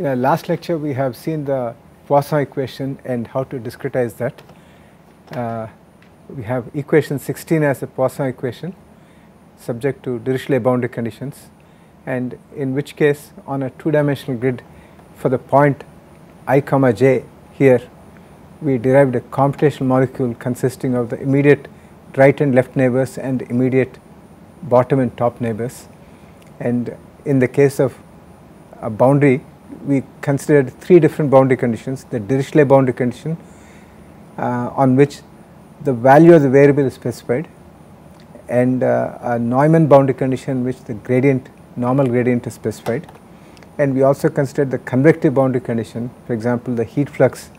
In our last lecture, we have seen the Poisson equation and how to discretize that. We have equation 16 as a Poisson equation subject to Dirichlet boundary conditions, and in which case on a two-dimensional grid for the point I comma j here, we derived a computational molecule consisting of the immediate right and left neighbors and immediate bottom and top neighbors. And in the case of a boundary, we considered three different boundary conditions: the Dirichlet boundary condition on which the value of the variable is specified, and a Neumann boundary condition in which the gradient, normal gradient is specified, and we also considered the convective boundary condition, for example the heat flux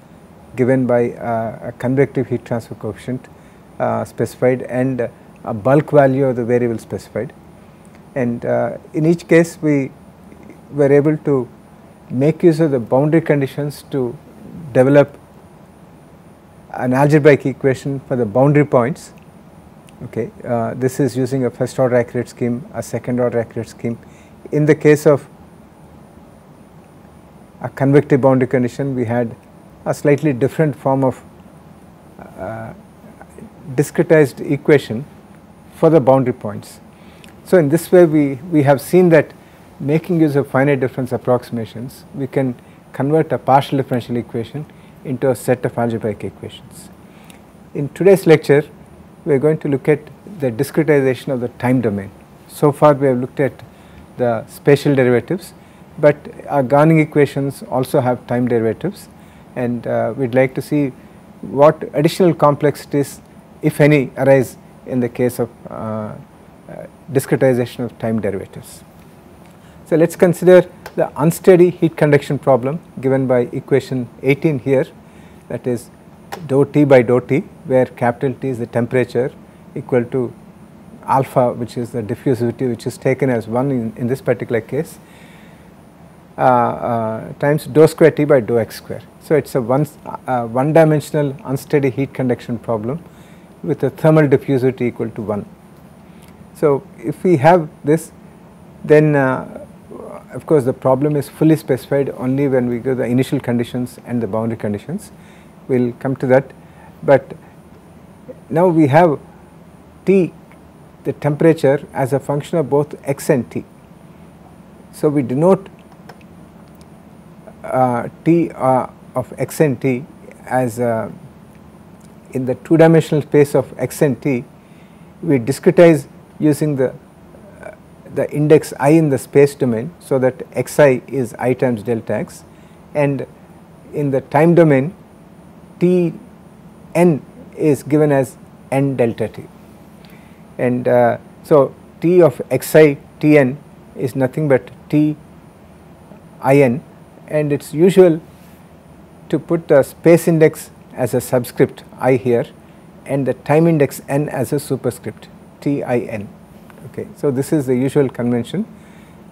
given by a convective heat transfer coefficient specified, and a bulk value of the variable specified. And in each case we were able to make use of the boundary conditions to develop an algebraic equation for the boundary points. Okay, this is using a first order accurate scheme, a second order accurate scheme. In the case of a convective boundary condition, we had a slightly different form of discretized equation for the boundary points. So in this way we have seen that making use of finite difference approximations, we can convert a partial differential equation into a set of algebraic equations. In today's lecture, we are going to look at the discretization of the time domain. So far we have looked at the spatial derivatives, but our Gaussian equations also have time derivatives, and we would like to see what additional complexities, if any, arise in the case of discretization of time derivatives. So let us consider the unsteady heat conduction problem given by equation 18 here, that is dou T by dou T, where capital T is the temperature equal to alpha, which is the diffusivity, which is taken as 1 in this particular case, times dou square T by dou x square. So it is a one dimensional unsteady heat conduction problem with a thermal diffusivity equal to 1. So if we have this, then of course the problem is fully specified only when we give the initial conditions and the boundary conditions. We will come to that, but now we have T, the temperature, as a function of both x and t. So we denote T of x and t as in the two dimensional space of x and t, we discretize using the index I in the space domain, so that xi is I times delta x, and in the time domain T n is given as n delta t, and so T of xi T n is nothing but T I n, and it is usual to put the space index as a subscript I here and the time index n as a superscript T I n. Okay, so this is the usual convention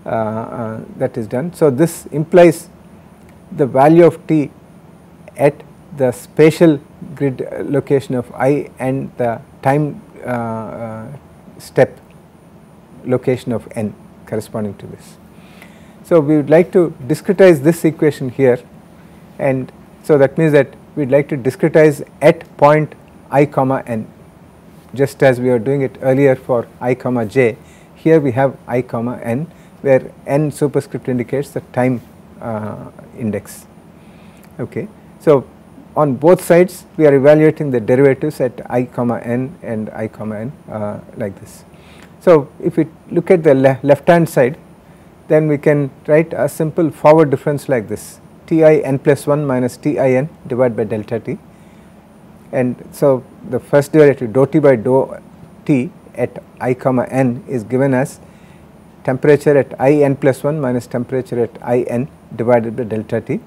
that is done. So this implies the value of T at the spatial grid location of I and the time step location of n corresponding to this. So we would like to discretize this equation here, and so that means that we would like to discretize at point I comma n, just as we were doing it earlier for I comma j. Here we have I comma n, where n superscript indicates the time index. Okay, so on both sides we are evaluating the derivatives at I comma n and I comma n like this. So if we look at the left hand side, then we can write a simple forward difference like this: Ti n plus 1 minus Ti n divided by delta t. And so the first derivative dou T by dou T at I comma n is given as temperature at I n plus 1 minus temperature at I n divided by delta t,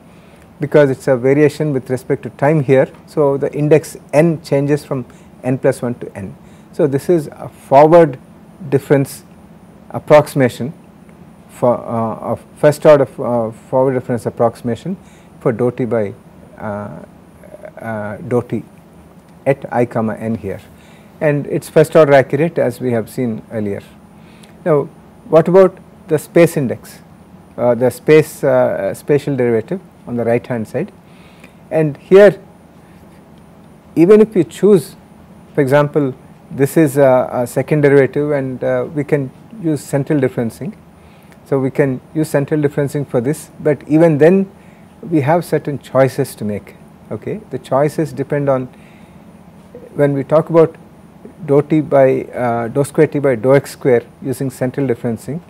because it is a variation with respect to time here. So the index n changes from n plus 1 to n. So this is a forward difference approximation for of first order forward difference approximation for dou T by dou T at I comma n here, and it is first order accurate as we have seen earlier. Now what about the space index? the spatial derivative on the right hand side. And here even if you choose, for example, this is a second derivative, and we can use central differencing. So we can use central differencing for this, but even then we have certain choices to make. Okay, the choices depend on, when we talk about dou t by dou square t by dou x square using central differencing,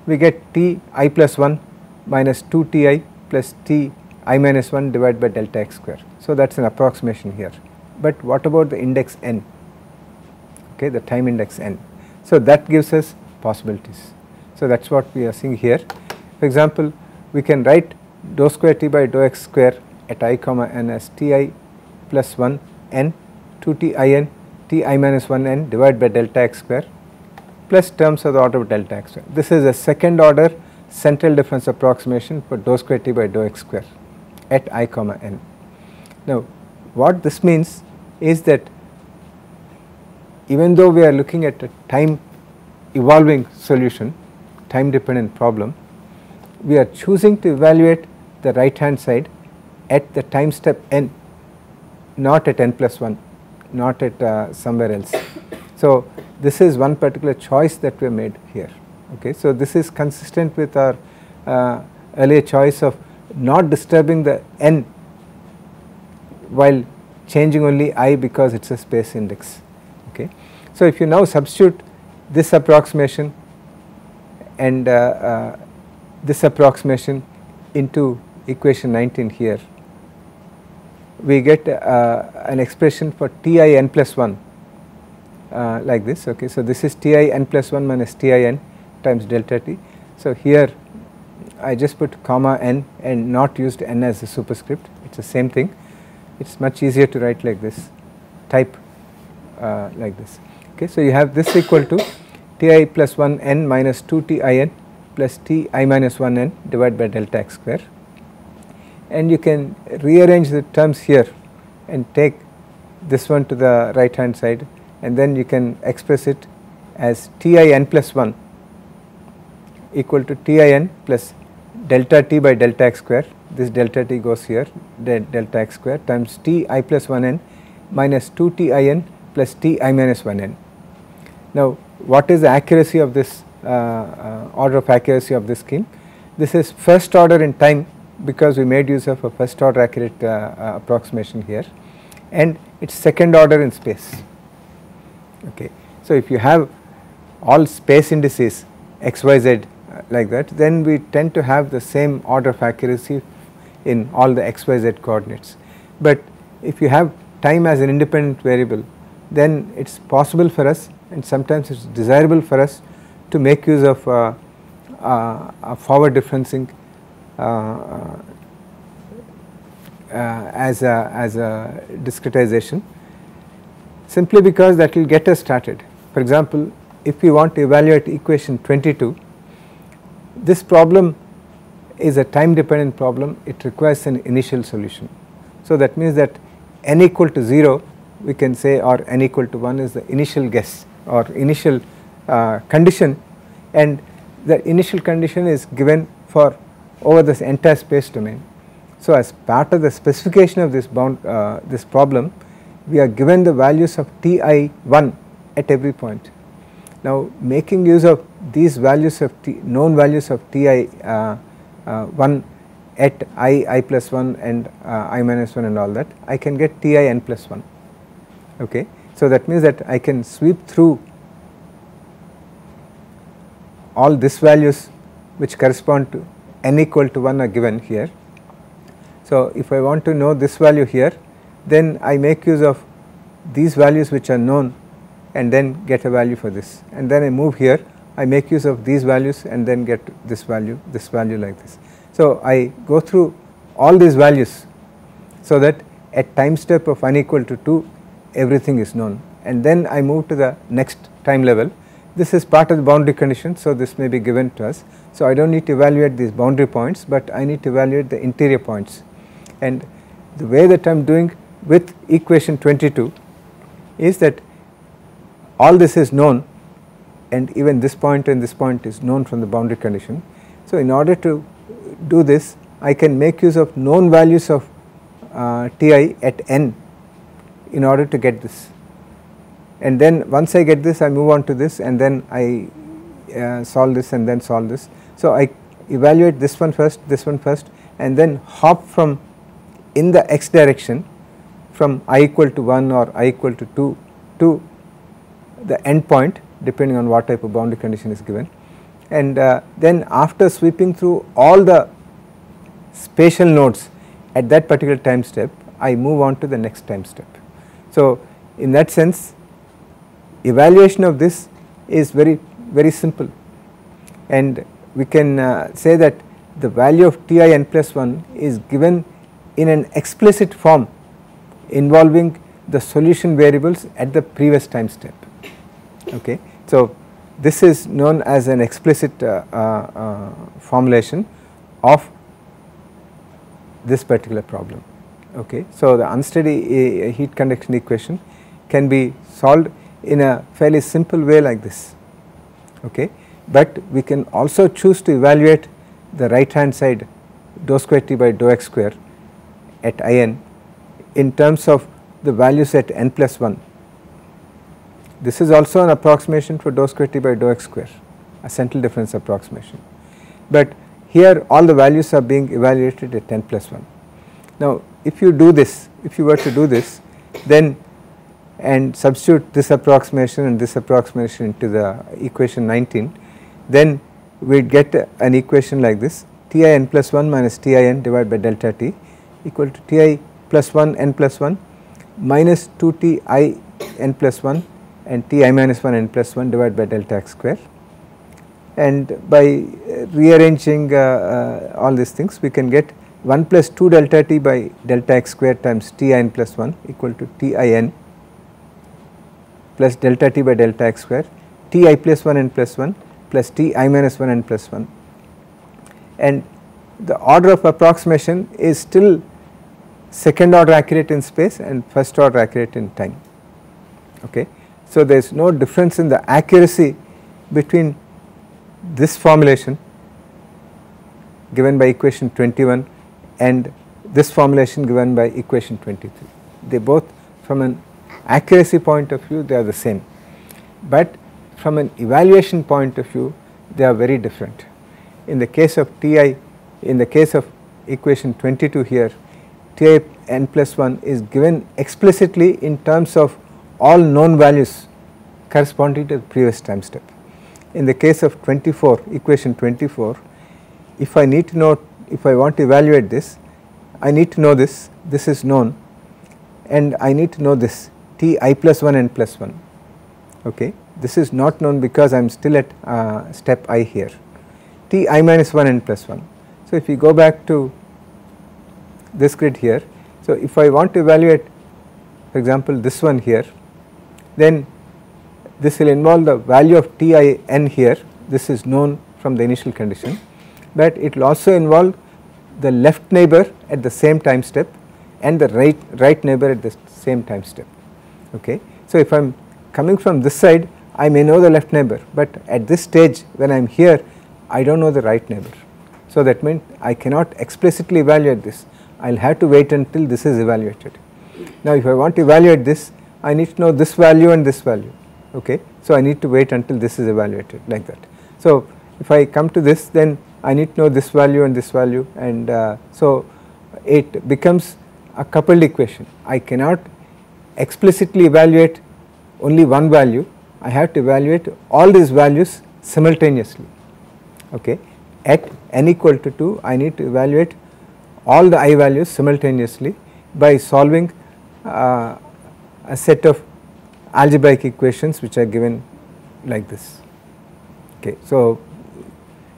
we get t I plus 1 minus 2 t I plus t I minus 1 divided by delta x square. So that is an approximation here. But what about the index n? Okay, the time index n. So that gives us possibilities. So that is what we are seeing here. For example, we can write dou square t by dou x square at I comma n as t I plus 1 n 2 t I n t I minus 1 n divided by delta x square plus terms of the order of delta x square. This is a second order central difference approximation for dou square t by dou x square at I comma n. Now what this means is that even though we are looking at a time evolving solution, time dependent problem, we are choosing to evaluate the right hand side at the time step n, not at n plus 1, not at somewhere else. So this is one particular choice that we have made here. Okay, so this is consistent with our earlier choice of not disturbing the n while changing only I because it is a space index. Okay. So if you now substitute this approximation and this approximation into equation 19 here, we get an expression for t I n plus 1 like this. Okay. So this is t I n plus 1 minus t I n times delta t. So here I just put comma n and not used n as a superscript, it is the same thing. It is much easier to write like this, type like this. Okay, so you have this equal to t I plus 1 n minus 2 t I n plus t I minus 1 n divided by delta x square, and you can rearrange the terms here and take this one to the right hand side, and then you can express it as t I n plus 1 equal to t I n plus delta t by delta x square. This delta t goes here, delta x square times t I plus 1 n minus 2 t I n plus t I minus 1 n. Now what is the accuracy of this order of accuracy of this scheme? This is first order in time because we made use of a first order accurate approximation here, and it is second order in space. Okay. So if you have all space indices x, y, z like that, then we tend to have the same order of accuracy in all the x, y, z coordinates. But if you have time as an independent variable, then it is possible for us, and sometimes it is desirable for us, to make use of a forward differencing as a discretization, simply because that will get us started. For example, if we want to evaluate equation 22, this problem is a time dependent problem, it requires an initial solution. So that means that n equal to 0 we can say, or n equal to 1 is the initial guess or initial condition, and the initial condition is given for over this entire space domain. So as part of the specification of this this problem, we are given the values of ti1 at every point. Now making use of these values of known values of ti1 at I plus 1 and I minus 1 and all that, I can get ti n plus 1. Okay. So that means that I can sweep through all these values which correspond to n equal to 1 are given here. So if I want to know this value here, then I make use of these values which are known and then get a value for this, and then I move here, I make use of these values and then get this value like this. So I go through all these values so that at time step of n equal to 2 everything is known, and then I move to the next time level. This is part of the boundary condition, so this may be given to us. So I do not need to evaluate these boundary points, but I need to evaluate the interior points, and the way that I am doing with equation 22 is that all this is known, and even this point and this point is known from the boundary condition. So, in order to do this, I can make use of known values of Ti at n in order to get this, and then once I get this I move on to this, and then I solve this and then solve this. So, I evaluate this one first, and then hop from in the x direction from I equal to 1 or I equal to 2 to the end point depending on what type of boundary condition is given, and then after sweeping through all the spatial nodes at that particular time step, I move on to the next time step. So, in that sense evaluation of this is very simple, and we can say that the value of Ti n plus 1 is given in an explicit form involving the solution variables at the previous time step. Okay. So, this is known as an explicit formulation of this particular problem. Okay. So, the unsteady heat conduction equation can be solved in a fairly simple way like this. Okay. But we can also choose to evaluate the right hand side dou square T by dou x square at In in terms of the values at n plus 1. This is also an approximation for dou square T by dou x square, a central difference approximation, but here all the values are being evaluated at n plus 1. Now, if you do this, if you were to do this, then and substitute this approximation and this approximation into the equation 19, then we would get an equation like this: Ti n plus 1 minus Ti n divided by delta T equal to Ti plus 1 n plus 1 minus 2 Ti n plus 1 and Ti minus 1 n plus 1 divided by delta x square. And by rearranging all these things, we can get 1 plus 2 delta T by delta x square times Ti n plus 1 equal to Ti n plus delta T by delta x square, Ti plus 1 n plus 1 plus Ti minus 1 n plus 1, and the order of approximation is still second order accurate in space and first order accurate in time. Okay. So, there is no difference in the accuracy between this formulation given by equation 21 and this formulation given by equation 23. They both, from an accuracy point of view, they are the same, but from an evaluation point of view they are very different. In the case of Ti, in the case of equation 22 here, Ti n plus 1 is given explicitly in terms of all known values corresponding to the previous time step. In the case of 24, equation 24, if I need to know, if I want to evaluate this, I need to know this is known, and I need to know this Ti plus 1 n plus 1. Okay. This is not known because I am still at step I here, Ti minus 1 n plus 1. So, if we go back to this grid here, so if I want to evaluate, for example, this one here, then this will involve the value of Ti n here. This is known from the initial condition, but it will also involve the left neighbor at the same time step and the right neighbor at the same time step. Okay. So, if I am coming from this side, I may know the left neighbor, but at this stage when I am here, I do not know the right neighbor. So, that means I cannot explicitly evaluate this, I will have to wait until this is evaluated. Now, if I want to evaluate this, I need to know this value and this value. Okay. So, I need to wait until this is evaluated like that. So, if I come to this, then I need to know this value and this value, and so it becomes a coupled equation. I cannot explicitly evaluate only one value, I have to evaluate all these values simultaneously. Okay. At n equal to 2, I need to evaluate all the I values simultaneously by solving a set of algebraic equations which are given like this. Okay. So,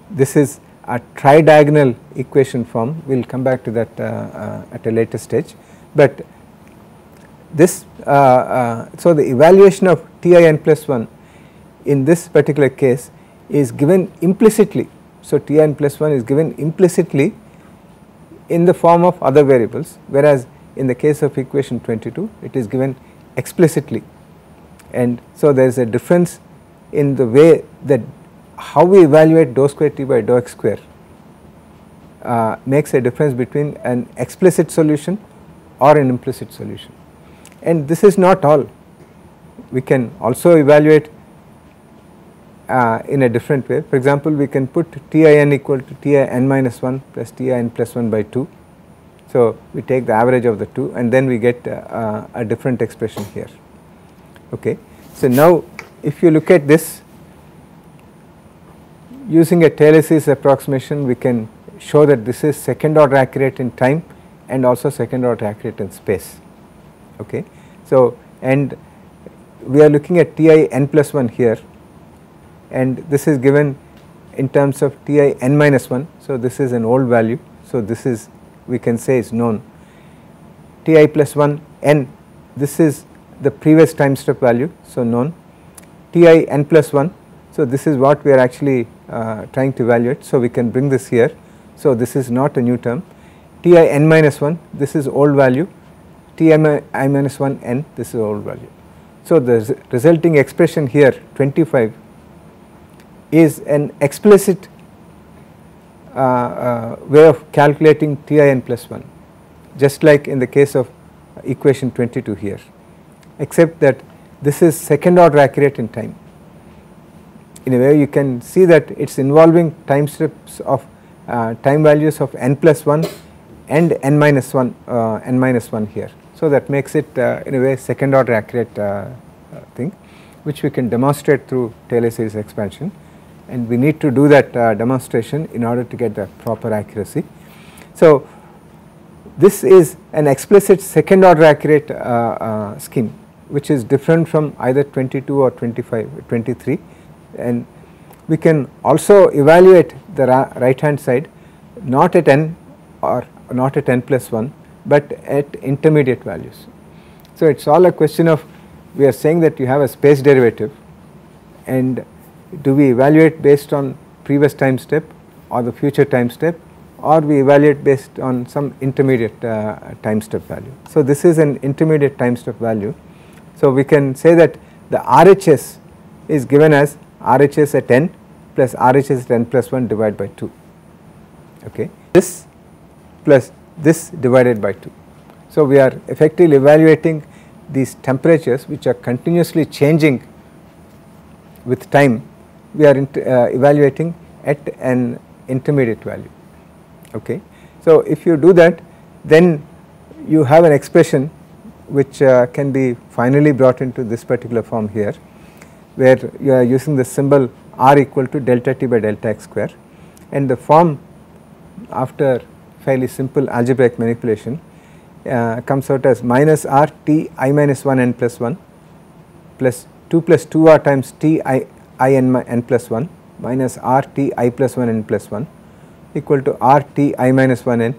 this is a tridiagonal equation form, we will come back to that at a later stage, but this so the evaluation of Ti n plus 1 in this particular case is given implicitly. So, Ti n plus 1 is given implicitly in the form of other variables, whereas in the case of equation 22 it is given explicitly, and so there is a difference in the way that how we evaluate dou square T by dou x square makes a difference between an explicit solution or an implicit solution. And this is not all. We can also evaluate in a different way. For example, we can put Tin equal to Tin minus 1 plus Tin plus 1 by 2. So, we take the average of the two and then we get a different expression here. Okay. So, now if you look at this using a Taylor series approximation, we can show that this is second order accurate in time and also second order accurate in space. Okay. So, and we are looking at Tin plus 1 here, and this is given in terms of Tin minus 1. So, this is an old value. So, this is, we can say, is known. Ti plus 1 n, this is the previous time step value, so known. Tin plus 1, so this is what we are actually trying to evaluate. So, we can bring this here. So, this is not a new term. Tin minus 1, this is old value. Ti minus 1 n, this is old value. So, the resulting expression here 25 is an explicit way of calculating Tin plus 1, just like in the case of equation 22 here, except that this is second order accurate in time. In a way, you can see that it is involving time steps of time values of n plus 1 and n minus 1 here. So, that makes it in a way second order accurate thing, which we can demonstrate through Taylor series expansion, and we need to do that demonstration in order to get the proper accuracy. So, this is an explicit second order accurate scheme, which is different from either 22 or 23, and we can also evaluate the right hand side not at n or not at n plus 1, but at intermediate values. So, it is all a question of, we are saying that you have a space derivative, and do we evaluate based on previous time step or the future time step, or we evaluate based on some intermediate time step value. So, this is an intermediate time step value. So, we can say that the RHS is given as RHS at n plus RHS at n plus 1 divided by 2, okay, this plus this divided by 2. So, we are effectively evaluating these temperatures which are continuously changing with time. We are evaluating at an intermediate value. Okay. So, if you do that, then you have an expression which can be finally brought into this particular form here, where you are using the symbol r equal to delta t by delta x square, and the form after fairly simple algebraic manipulation comes out as minus r t I minus 1 n plus 1 plus 2 plus 2 r times t I n plus 1 minus r t I plus 1 n plus 1 equal to r t I minus 1 n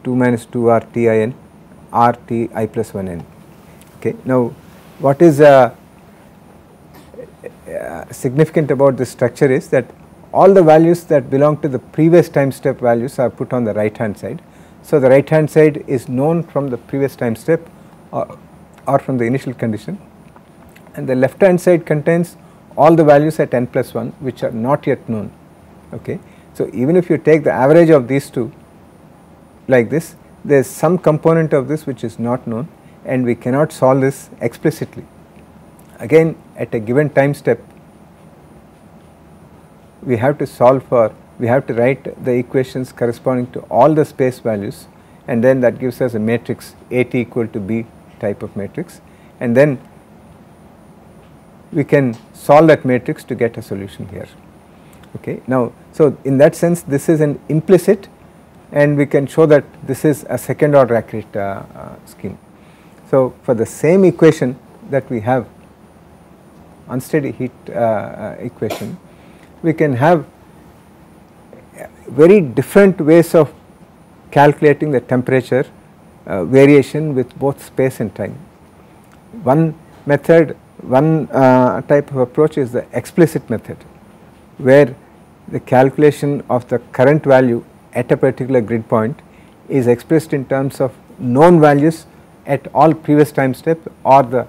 2 minus 2 r t I n r t I plus 1 n. Okay. Now, what is significant about this structure is that all the values that belong to the previous time step values are put on the right hand side. So, the right hand side is known from the previous time step or from the initial condition, and the left hand side contains all the values at n plus 1 which are not yet known. Okay. So, even if you take the average of these two like this, there is some component of this which is not known, and we cannot solve this explicitly. Again, at a given time step, we have to solve for, we have to write the equations corresponding to all the space values, and then that gives us a matrix AT equal to B type of matrix, and then we can solve that matrix to get a solution here. Okay. Now, so in that sense, this is an implicit, and we can show that this is a second order accurate scheme. So, for the same equation that we have, unsteady heat equation, we can have very different ways of calculating the temperature variation with both space and time. One method, one type of approach is the explicit method, where the calculation of the current value at a particular grid point is expressed in terms of known values at all previous time step or the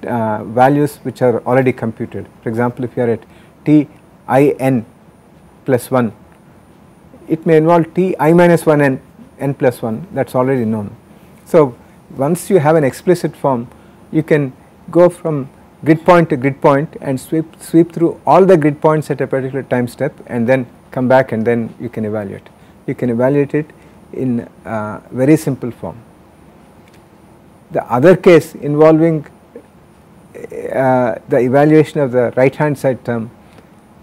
values which are already computed. For example, if you are at t I n plus 1, it may involve t I minus 1 and n plus 1, that is already known. So once you have an explicit form, you can go from grid point to grid point and sweep through all the grid points at a particular time step and then come back and then you can evaluate. You can evaluate it in very simple form. The other case involving the evaluation of the right hand side term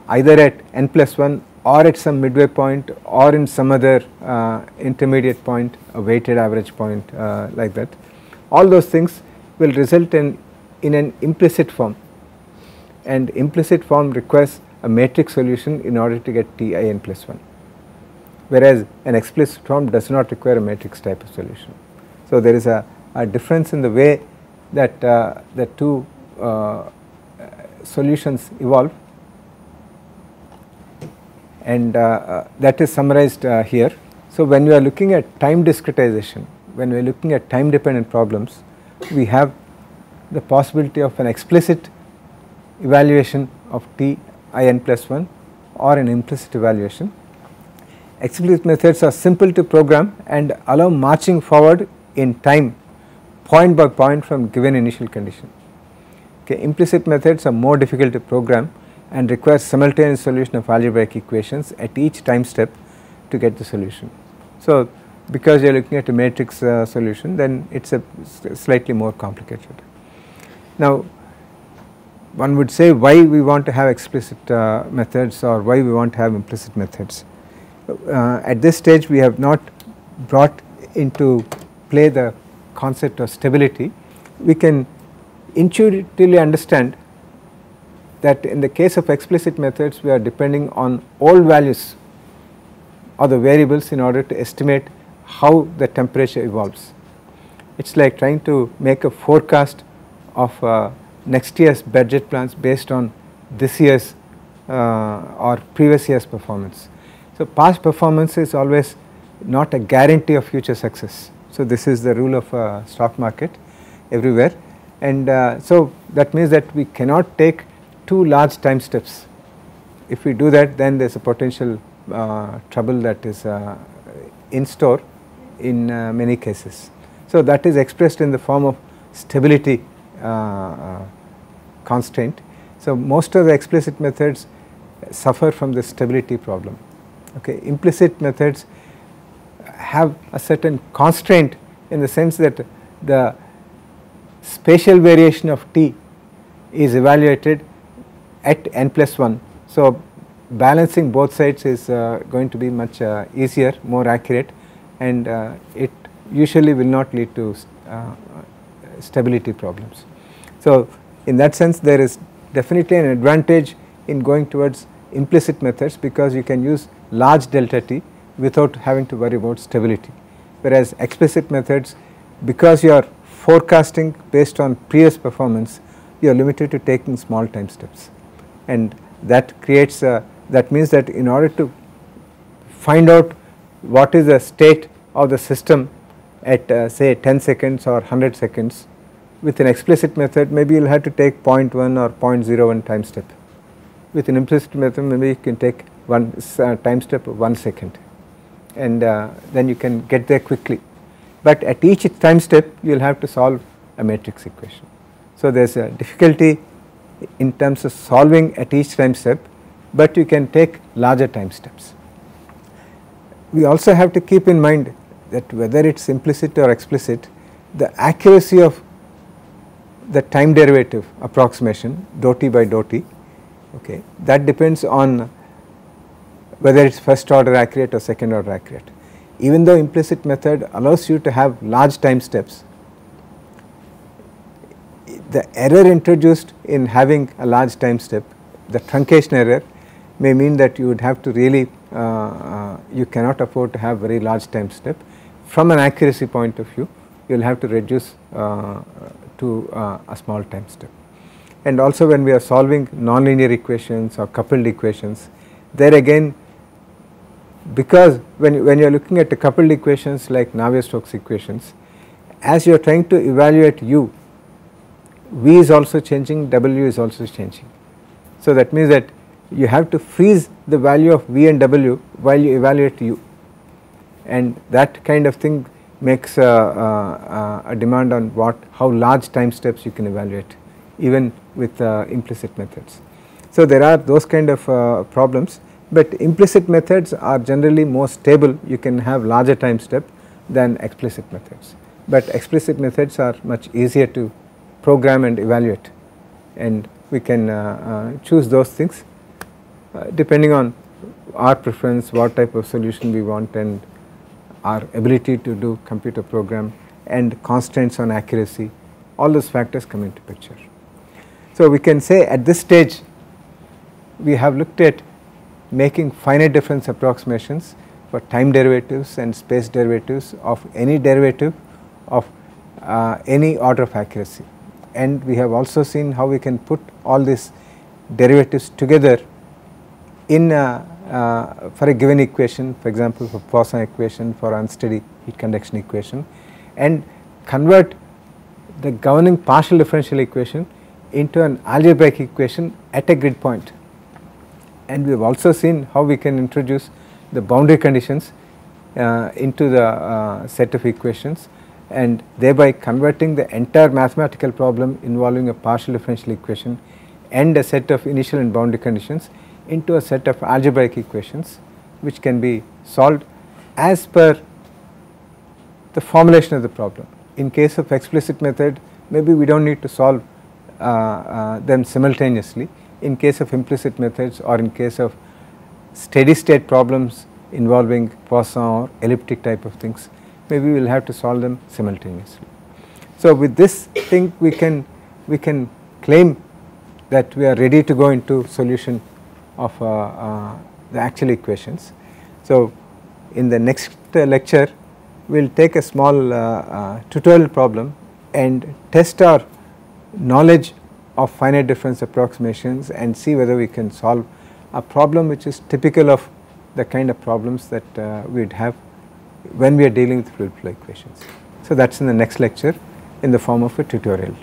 either at n plus 1 or at some midway point or in some other intermediate point, a weighted average point like that, all those things will result in an implicit form, and implicit form requires a matrix solution in order to get t I n plus 1, whereas an explicit form does not require a matrix type of solution. So there is a difference in the way that the two solutions evolve, and that is summarized here. So when we are looking at time discretization, when we are looking at time dependent problems, we have the possibility of an explicit evaluation of t I n plus 1 or an implicit evaluation. Explicit methods are simple to program and allow marching forward in time point by point from given initial condition. Okay, implicit methods are more difficult to program and require simultaneous solution of algebraic equations at each time step to get the solution. So because you are looking at a matrix solution, then it is a slightly more complicated. Now one would say why we want to have explicit methods or why we want to have implicit methods. At this stage we have not brought into play the concept of stability. We can intuitively understand that in the case of explicit methods we are depending on old values or the variables in order to estimate how the temperature evolves. It is like trying to make a forecast of next year's budget plans based on this year's or previous year's performance. So past performance is always not a guarantee of future success. So this is the rule of stock market everywhere, and so that means that we cannot take too large time steps. If we do that, then there is a potential trouble that is in store in many cases. So that is expressed in the form of stability constraint. So most of the explicit methods suffer from the stability problem. Okay, implicit methods have a certain constraint in the sense that the spatial variation of t is evaluated at n plus 1. So balancing both sides is going to be much easier, more accurate, and it usually will not lead to stability problems. So in that sense there is definitely an advantage in going towards implicit methods because you can use large delta t without having to worry about stability, whereas explicit methods, because you are forecasting based on previous performance, you are limited to taking small time steps, and that creates that means that in order to find out what is the state of the system at say 10 seconds or 100 seconds, with an explicit method maybe you will have to take 0.1 or 0.01 time step. With an implicit method maybe you can take one time step of 1 second, and then you can get there quickly. But at each time step you will have to solve a matrix equation. So there is a difficulty in terms of solving at each time step, but you can take larger time steps. We also have to keep in mind that whether it is implicit or explicit, the accuracy of the time derivative approximation dou t by dou t, okay, that depends on whether it is first order accurate or second order accurate. Even though implicit method allows you to have large time steps, the error introduced in having a large time step, the truncation error, may mean that you would have to really you cannot afford to have very large time step. From an accuracy point of view, you will have to reduce to a small time step. And also when we are solving nonlinear equations or coupled equations, there again, because when you are looking at the coupled equations like Navier-Stokes equations, as you are trying to evaluate u, v is also changing, w is also changing. So that means that you have to freeze the value of V and W while you evaluate U, and that kind of thing makes a demand on how large time steps you can evaluate even with implicit methods. So there are those kind of problems, but implicit methods are generally more stable. You can have larger time step than explicit methods, but explicit methods are much easier to program and evaluate, and we can choose those things depending on our preference, what type of solution we want, and our ability to do computer program and constraints on accuracy. All those factors come into picture. So we can say at this stage we have looked at making finite difference approximations for time derivatives and space derivatives of any derivative of any order of accuracy, and we have also seen how we can put all these derivatives together in for a given equation, for example for Poisson equation, for unsteady heat conduction equation, and convert the governing partial differential equation into an algebraic equation at a grid point. And we have also seen how we can introduce the boundary conditions into the set of equations, and thereby converting the entire mathematical problem involving a partial differential equation and a set of initial and boundary conditions into a set of algebraic equations which can be solved as per the formulation of the problem. In case of explicit method, maybe we do not need to solve them simultaneously. In case of implicit methods, or in case of steady state problems involving Poisson or elliptic type of things, maybe we will have to solve them simultaneously. So with this thing we can claim that we are ready to go into solution of the actual equations. So in the next lecture we will take a small tutorial problem and test our knowledge of finite difference approximations and see whether we can solve a problem which is typical of the kind of problems that we would have when we are dealing with fluid flow equations. So that is in the next lecture in the form of a tutorial.